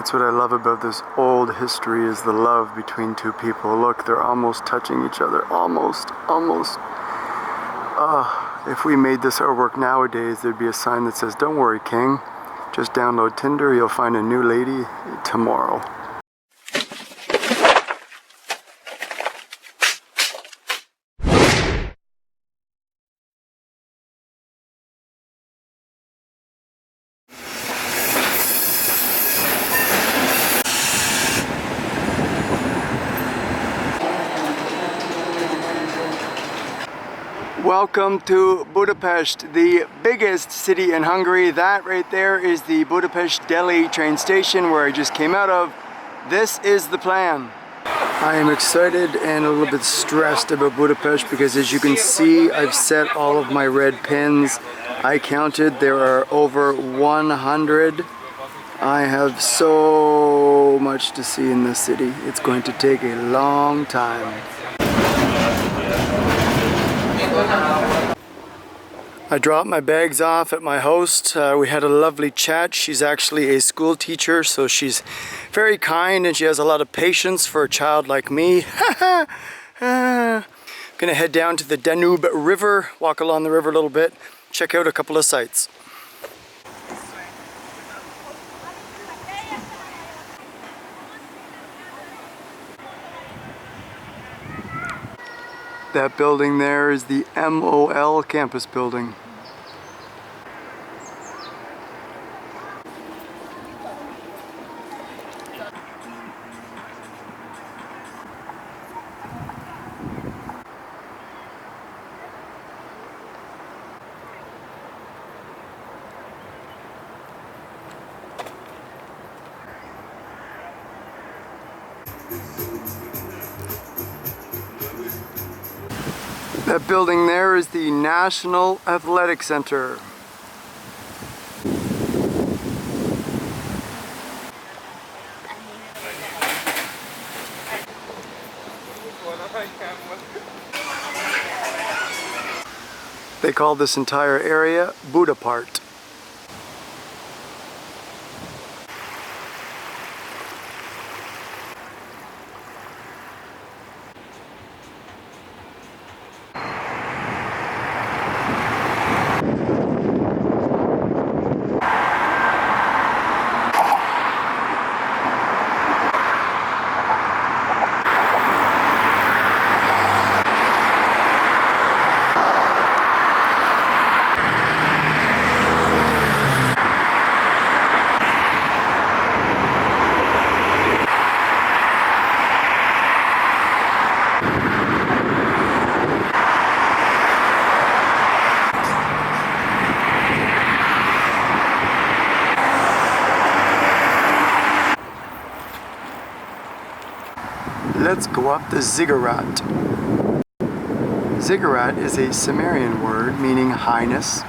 That's what I love about this old history, is the love between two people. Look, they're almost touching each other. Almost. If we made this artwork nowadays, there'd be a sign that says, "Don't worry, King. Just download Tinder, you'll find a new lady tomorrow." Welcome to Budapest, the biggest city in Hungary. That right there is the Budapest Delhi train station where I just came out of. This is the plan. I am excited and a little bit stressed about Budapest because, as you can see, I've set all of my red pins. I counted, there are over 100. I have so much to see in this city. It's going to take a long time. I dropped my bags off at my host. We had a lovely chat. She's actually a school teacher, so she's very kind and she has a lot of patience for a child like me. Gonna head down to the Danube River, walk along the river a little bit, check out a couple of sites. That building there is the MOL campus building. That building there is the National Athletic Center. They call this entire area Budapest. Let's go up the ziggurat. Ziggurat is a Sumerian word meaning highness.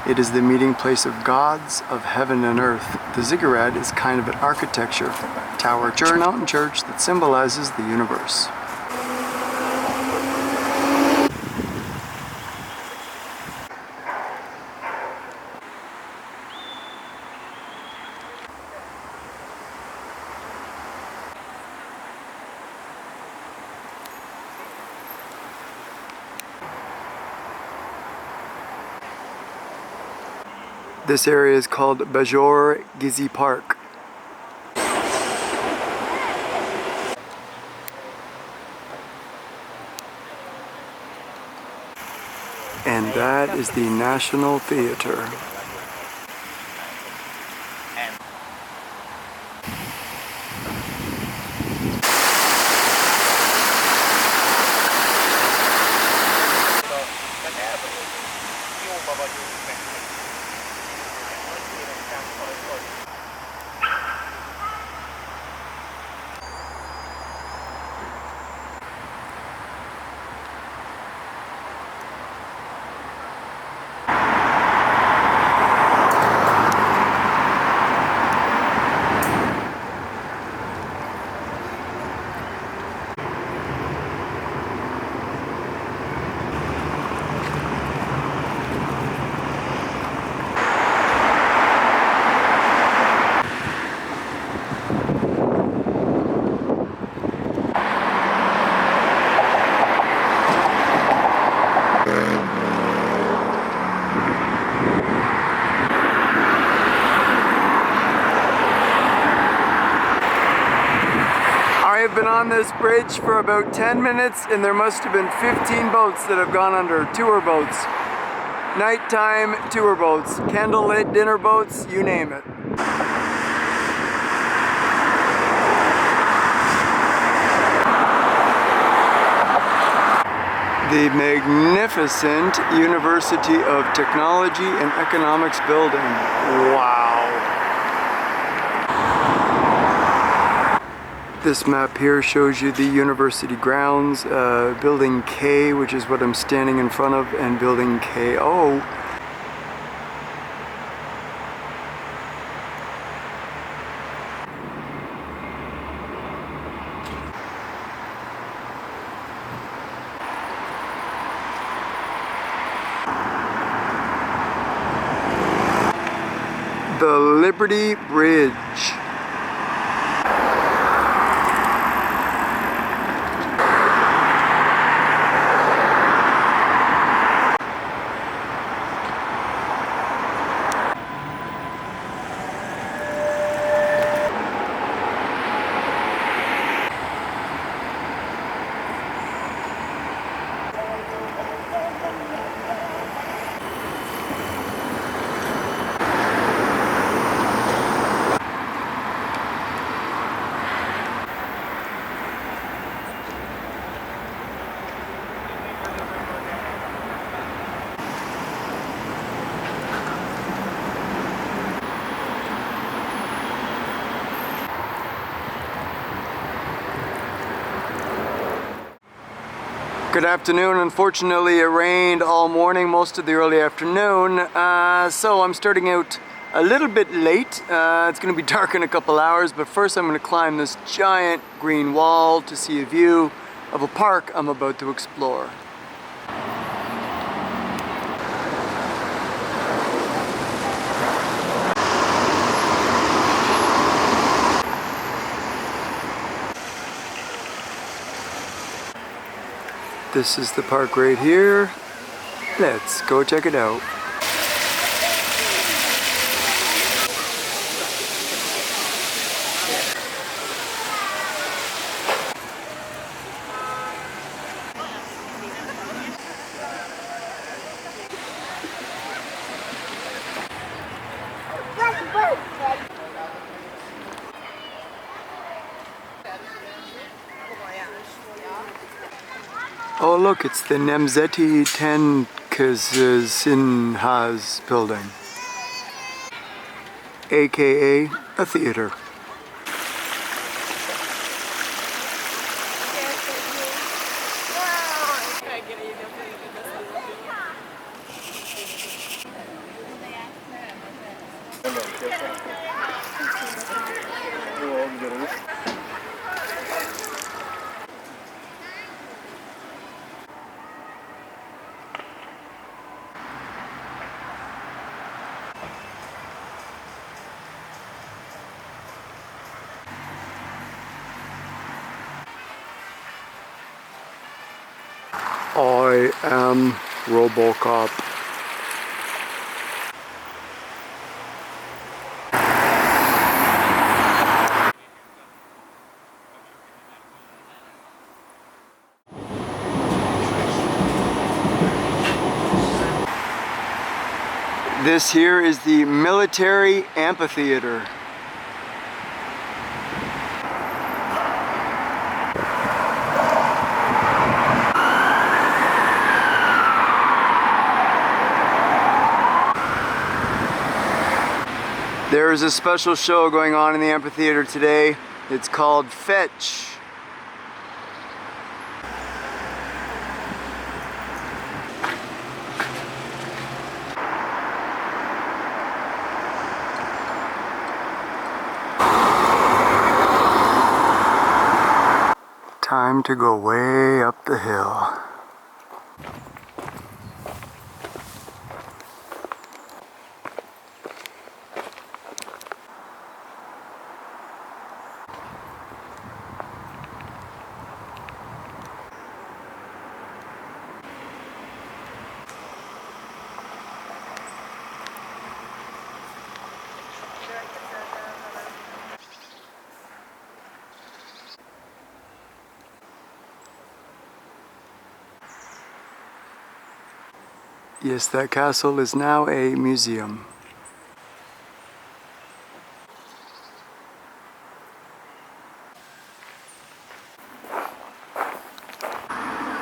It is the meeting place of gods of heaven and earth. The ziggurat is kind of an architecture, tower, church, mountain church that symbolizes the universe. This area is called Bajor Gizi Park. And that is the National Theater. been on this bridge for about 10 minutes and there must have been 15 boats that have gone under. Tour boats. Nighttime tour boats. Candlelit dinner boats, you name it. The magnificent University of Technology and Economics building. Wow. This map here shows you the university grounds, building K, which is what I'm standing in front of, and building KO. The Liberty Bridge. Good afternoon. Unfortunately, it rained all morning, most of the early afternoon, so I'm starting out a little bit late. It's going to be dark in a couple hours, but first I'm going to climb this giant green wall to see a view of a park I'm about to explore. This is the park right here. Let's go check it out. Oh look, it's the Nemzeti Színház building, aka a theater. I am RoboCop. This here is the military amphitheater. There is a special show going on in the amphitheater today. It's called Fetch. Time to go way up the hill. Yes, that castle is now a museum.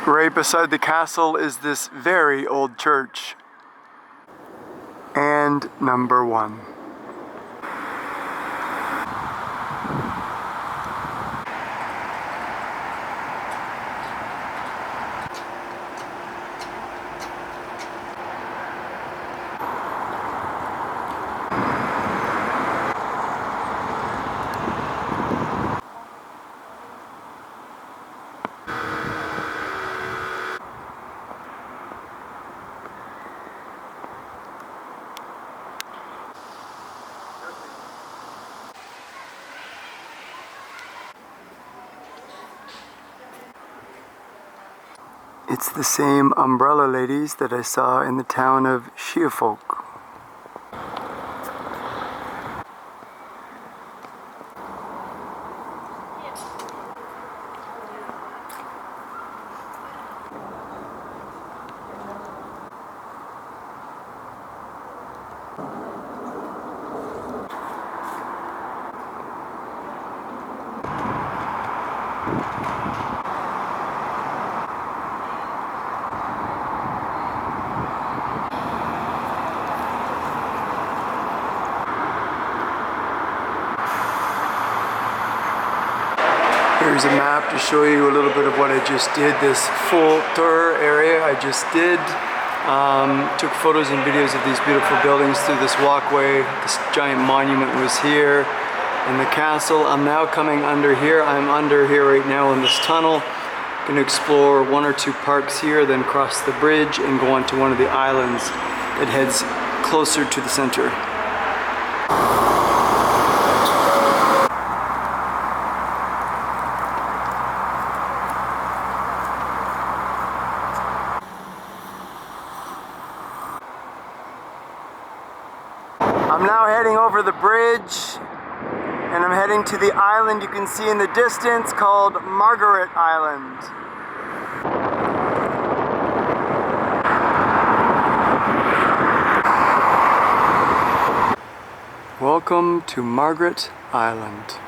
Right beside the castle is this very old church. And number one. It's the same umbrella ladies that I saw in the town of Schiafolk. Here's a map to show you a little bit of what I just did, this full tour area I just did. Took photos and videos of these beautiful buildings through this walkway. This giant monument was here in the castle. I'm now coming under here. I'm under here right now in this tunnel. Gonna explore one or two parks here, then cross the bridge and go onto one of the islands that heads closer to the center. I'm now heading over the bridge and I'm heading to the island you can see in the distance called Margaret Island. Welcome to Margaret Island.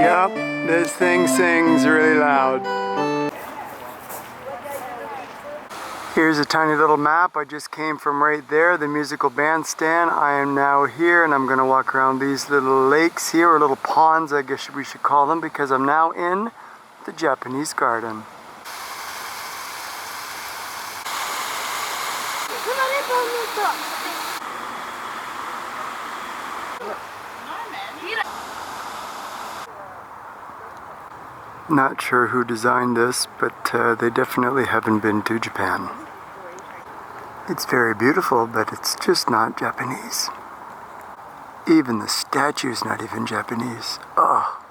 Yep, this thing sings really loud. Here's a tiny little map. I just came from right there, the musical bandstand. I am now here and I'm going to walk around these little lakes here, or little ponds I guess we should call them, because I'm now in the Japanese garden. Not sure who designed this, but they definitely haven't been to Japan. It's very beautiful, but it's just not Japanese. Even the statue's not even Japanese. Oh.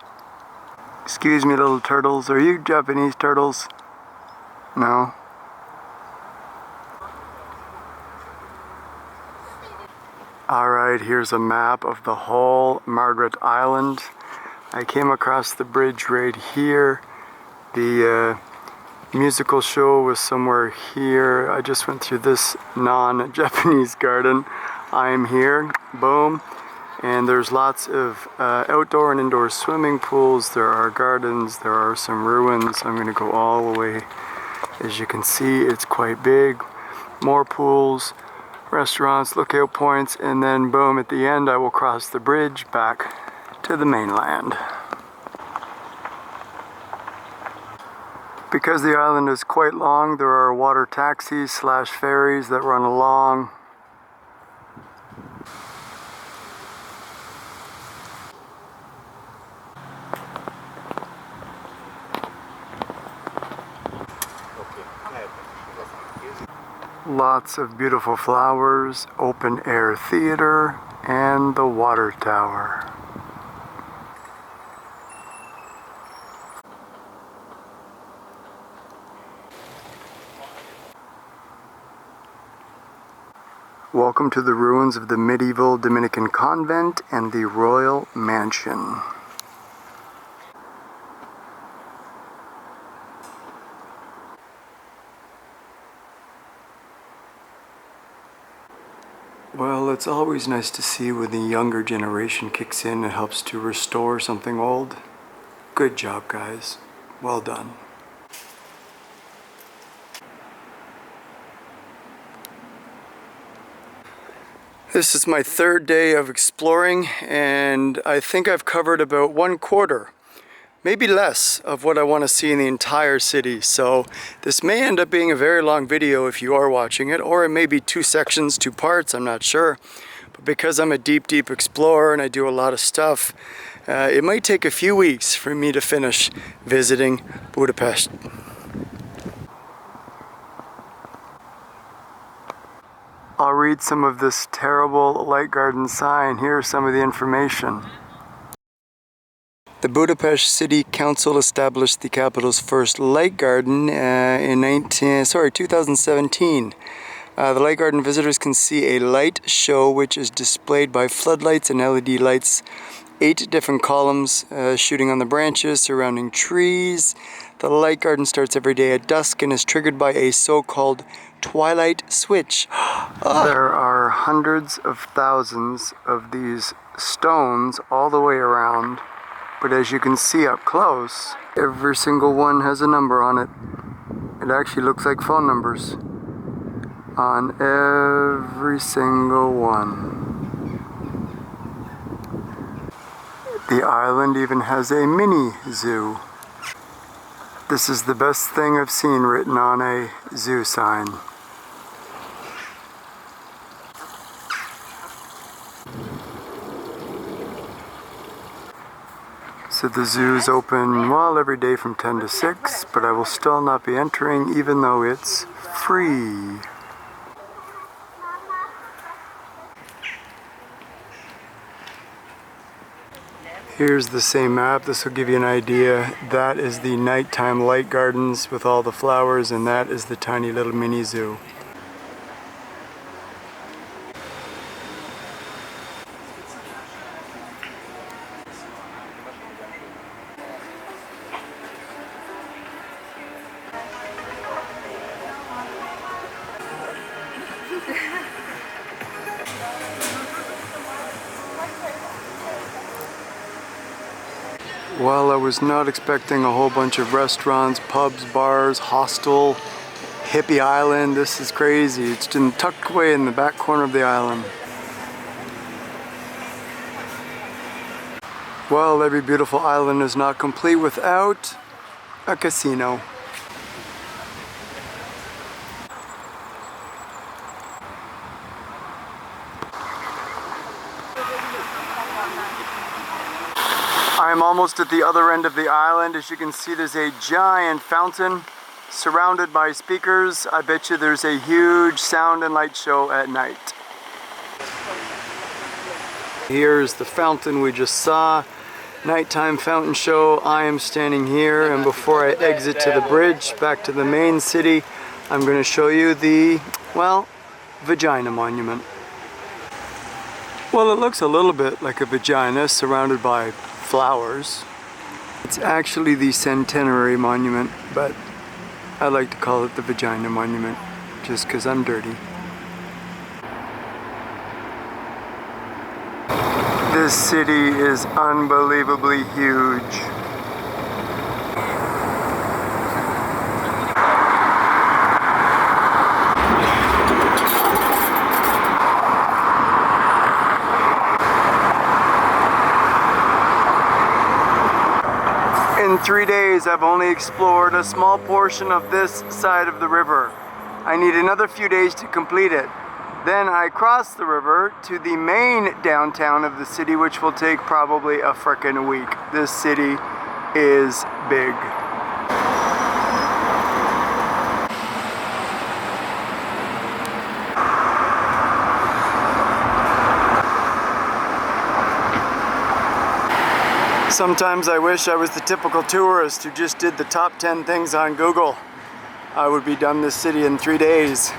Excuse me, little turtles. Are you Japanese turtles? No? Alright, here's a map of the whole Margaret Island. I came across the bridge right here. The musical show was somewhere here. I just went through this non-Japanese garden. I'm here, boom. And there's lots of outdoor and indoor swimming pools. There are gardens, there are some ruins. I'm gonna go all the way. As you can see, it's quite big. More pools, restaurants, lookout points, and then boom, at the end I will cross the bridge back to the mainland. Because the island is quite long, there are water taxis / ferries that run along. Lots of beautiful flowers, open air theater, and the water tower. Welcome to the ruins of the medieval Dominican convent and the royal mansion. Well, it's always nice to see when the younger generation kicks in and helps to restore something old. Good job, guys. Well done. This is my third day of exploring, and I think I've covered about 1/4, maybe less, of what I want to see in the entire city. So this may end up being a very long video if you are watching it, or it may be 2 sections, 2 parts, I'm not sure. But because I'm a deep explorer and I do a lot of stuff, it might take a few weeks for me to finish visiting Budapest. I'll read some of this terrible light garden sign. Here's some of the information. The Budapest City Council established the capital's first light garden in 2017. The light garden visitors can see a light show which is displayed by floodlights and LED lights. 8 different columns shooting on the branches surrounding trees. The light garden starts every day at dusk and is triggered by a so-called twilight switch. There are hundreds of thousands of these stones all the way around, but as you can see up close, every single one has a number on it. It actually looks like phone numbers on every single one. The island even has a mini zoo. This is the best thing I've seen written on a zoo sign. So the zoo's open, well, every day from 10 to 6, but I will still not be entering even though it's free. Here's the same map. This will give you an idea. That is the nighttime light gardens with all the flowers, and that is the tiny little mini zoo. Well, I was not expecting a whole bunch of restaurants, pubs, bars, hostel, hippie island. This is crazy. It's tucked away in the back corner of the island. Well, every beautiful island is not complete without a casino. I'm almost at the other end of the island. As you can see, there's a giant fountain surrounded by speakers. I bet you there's a huge sound and light show at night. Here's the fountain we just saw. Nighttime fountain show. I am standing here, and before I exit to the bridge back to the main city, I'm going to show you the, well, vagina monument. Well, it looks a little bit like a vagina surrounded by flowers. It's actually the centenary monument, but I like to call it the vagina monument just because I'm dirty. This city is unbelievably huge. In 3 days, I've only explored a small portion of this side of the river. I need another few days to complete it. Then I cross the river to the main downtown of the city, which will take probably a frickin' week. This city is big. Sometimes I wish I was the typical tourist who just did the top 10 things on Google. I would be done this city in 3 days.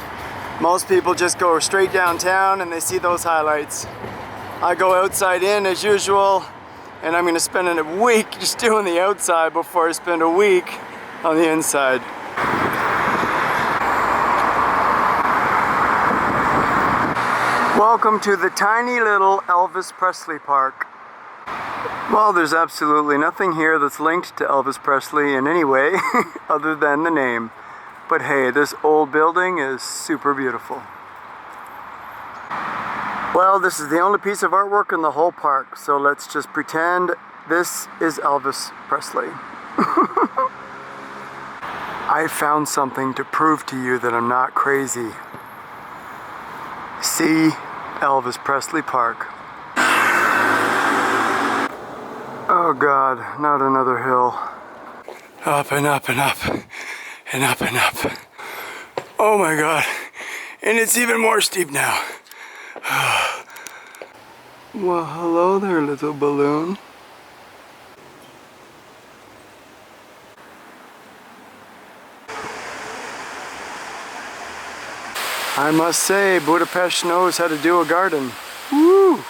Most people just go straight downtown and they see those highlights. I go outside in as usual, and I'm gonna spend a week just doing the outside before I spend a week on the inside. Welcome to the tiny little Elvis Presley Park. Well, there's absolutely nothing here that's linked to Elvis Presley in any way other than the name. But hey, this old building is super beautiful. Well, this is the only piece of artwork in the whole park, so let's just pretend this is Elvis Presley. I found something to prove to you that I'm not crazy. See Elvis Presley Park. Oh God, not another hill. Up and up and up and up and up. Oh my God, and it's even more steep now. Well, hello there, little balloon. I must say, Budapest knows how to do a garden. Woo!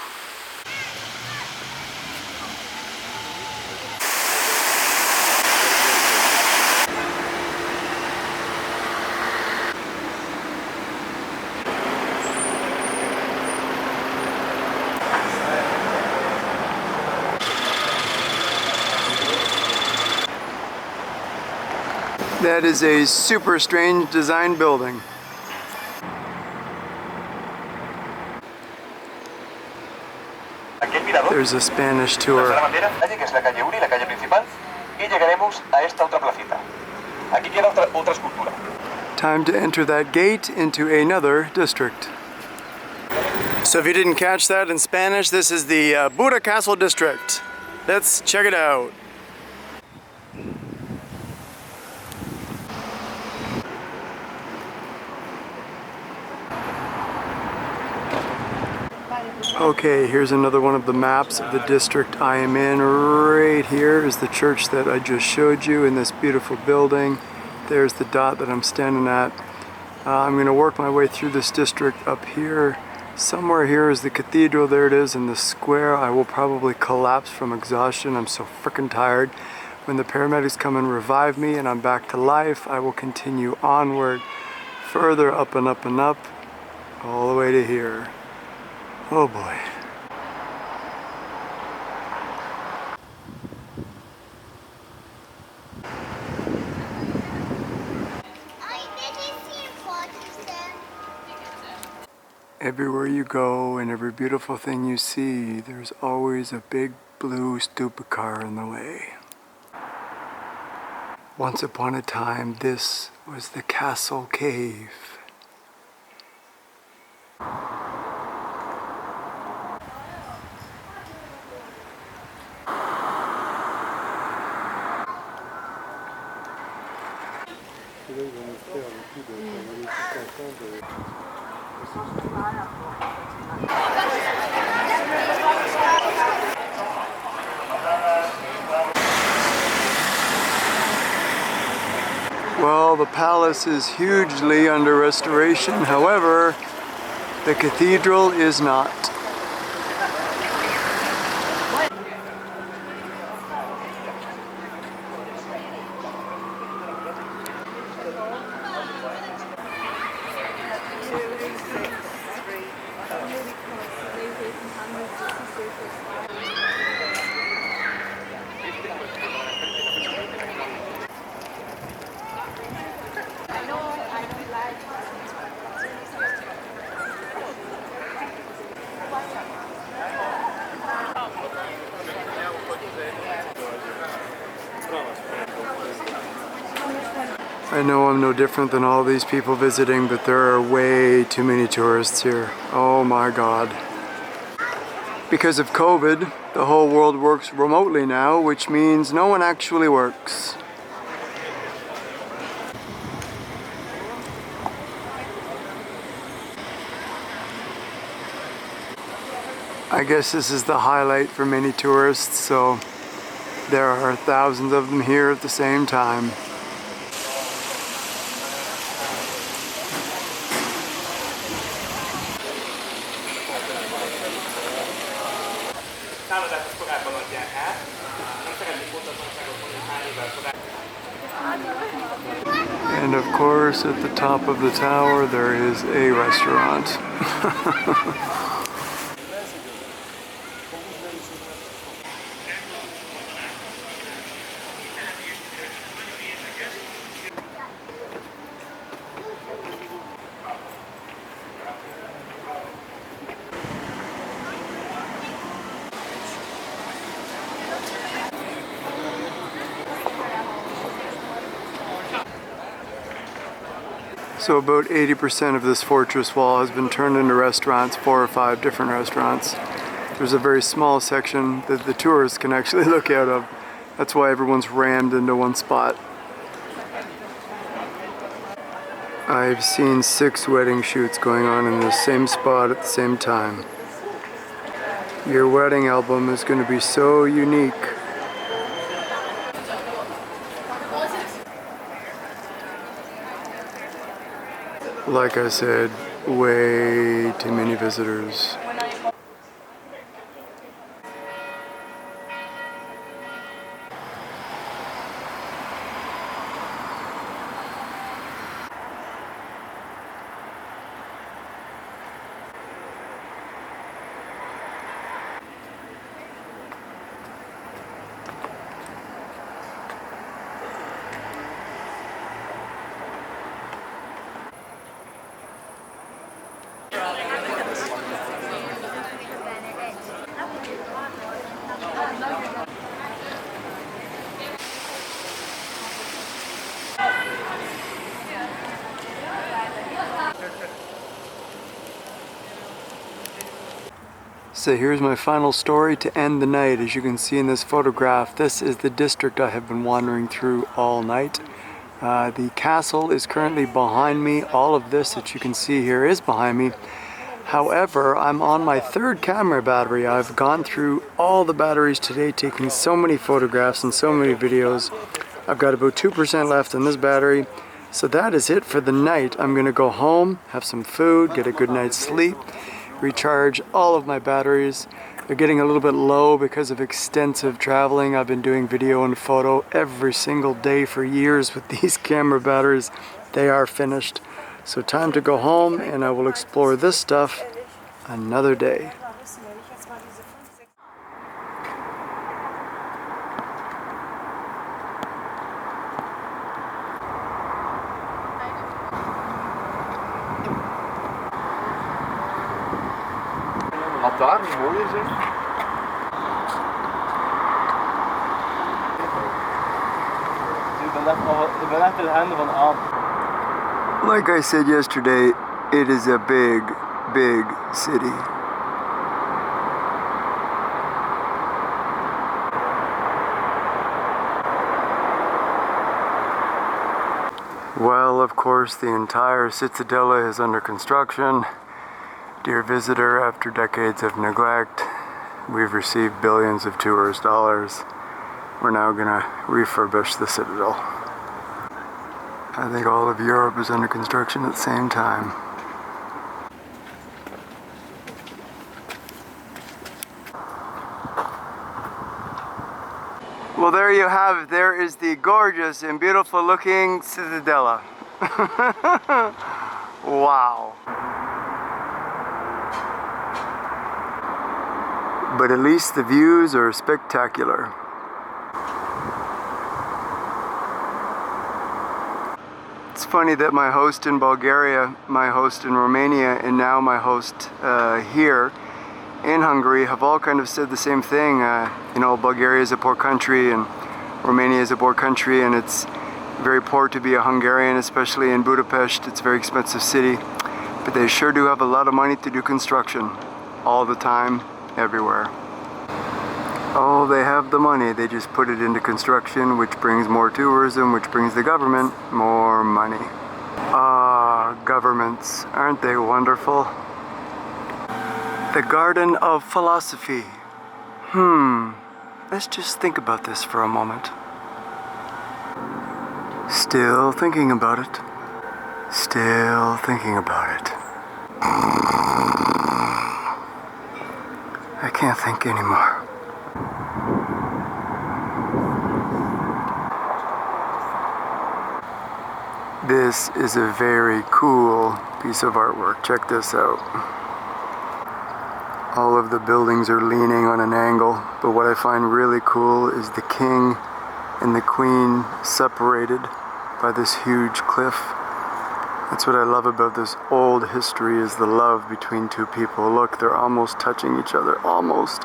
That is a super strange design building. There's a Spanish tour. Time to enter that gate into another district. So if you didn't catch that in Spanish, this is the Buda Castle district. Let's check it out. Okay, here's another one of the maps of the district I am in. Right here is the church that I just showed you in this beautiful building. There's the dot that I'm standing at. I'm going to work my way through this district up here. Somewhere here is the cathedral. There it is in the square. I will probably collapse from exhaustion. I'm so freaking tired. When the paramedics come and revive me and I'm back to life, I will continue onward, further up and up and up, all the way to here. Oh boy. Everywhere you go and every beautiful thing you see, there's always a big blue stupid car in the way. Once upon a time, this was the Castle Cave. Well, the palace is hugely under restoration. However, the cathedral is not. I know I'm no different than all these people visiting, but there are way too many tourists here. Oh my God. Because of COVID, the whole world works remotely now, which means no one actually works. I guess this is the highlight for many tourists, so there are thousands of them here at the same time. And of course, at the top of the tower, there is a restaurant. So about 80% of this fortress wall has been turned into restaurants, 4 or 5 different restaurants. There's a very small section that the tourists can actually look out of. That's why everyone's rammed into one spot. I've seen 6 wedding shoots going on in the same spot at the same time. Your wedding album is going to be so unique. Like I said, way too many visitors. So here's my final story to end the night. As you can see in this photograph, this is the district I have been wandering through all night. The castle is currently behind me. All of this that you can see here is behind me. However, I'm on my 3rd camera battery. I've gone through all the batteries today, taking so many photographs and so many videos. I've got about 2% left in this battery. So that is it for the night. I'm gonna go home, have some food, get a good night's sleep, recharge all of my batteries. They're getting a little bit low because of extensive traveling. I've been doing video and photo every single day for years with these camera batteries. They are finished. So time to go home, and I will explore this stuff another day. Had daar niet mooier zijn? Ik ben echt in de handen van aan. Like I said yesterday, it is a big, big city. Well, of course, the entire Citadella is under construction. Dear visitor, after decades of neglect, we've received billions of tourist dollars. We're now gonna refurbish the Citadel. I think all of Europe is under construction at the same time. Well, there you have it. There is the gorgeous and beautiful looking Citadella. Wow. But at least the views are spectacular. It's funny that my host in Bulgaria, my host in Romania, and now my host here in Hungary have all kind of said the same thing. You know, Bulgaria is a poor country and Romania is a poor country, and it's very poor to be a Hungarian, especially in Budapest. It's a very expensive city, but they sure do have a lot of money to do construction all the time, everywhere. Oh, they have the money. They just put it into construction, which brings more tourism, which brings the government more money. Ah, governments, aren't they wonderful? The Garden of Philosophy. Let's just think about this for a moment. Still thinking about it. Still thinking about it. I can't think anymore. This is a very cool piece of artwork. Check this out. All of the buildings are leaning on an angle, but what I find really cool is the king and the queen separated by this huge cliff. That's what I love about this old history, is the love between two people. Look, they're almost touching each other. Almost.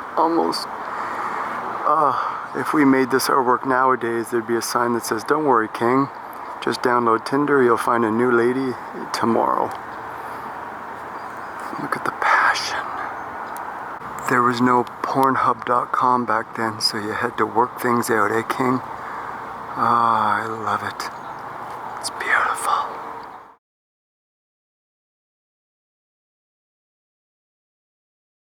If we made this artwork nowadays, there'd be a sign that says, "Don't worry, king. Just download Tinder, you'll find a new lady tomorrow." Look at the passion. There was no Pornhub.com back then, so you had to work things out, eh, king? Ah, I love it. It's beautiful.